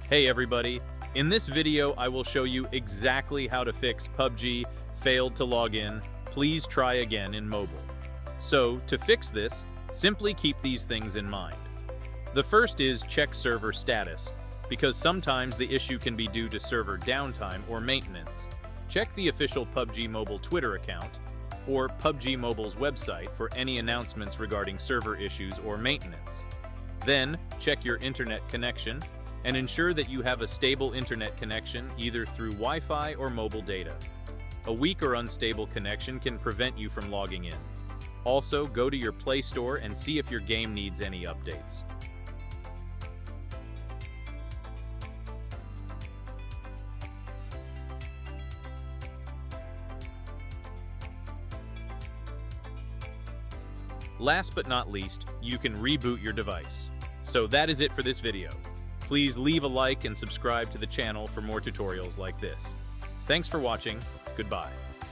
Hey everybody, in this video I will show you exactly how to fix PUBG failed to log in, please try again in mobile. So, to fix this, simply keep these things in mind. The first is check server status, because sometimes the issue can be due to server downtime or maintenance. Check the official PUBG Mobile Twitter account or PUBG Mobile's website for any announcements regarding server issues or maintenance. Then, check your internet connection and ensure that you have a stable internet connection either through Wi-Fi or mobile data. A weak or unstable connection can prevent you from logging in. Also, go to your Play Store and see if your game needs any updates. Last but not least, you can reboot your device. So that is it for this video. Please leave a like and subscribe to the channel for more tutorials like this. Thanks for watching. Goodbye.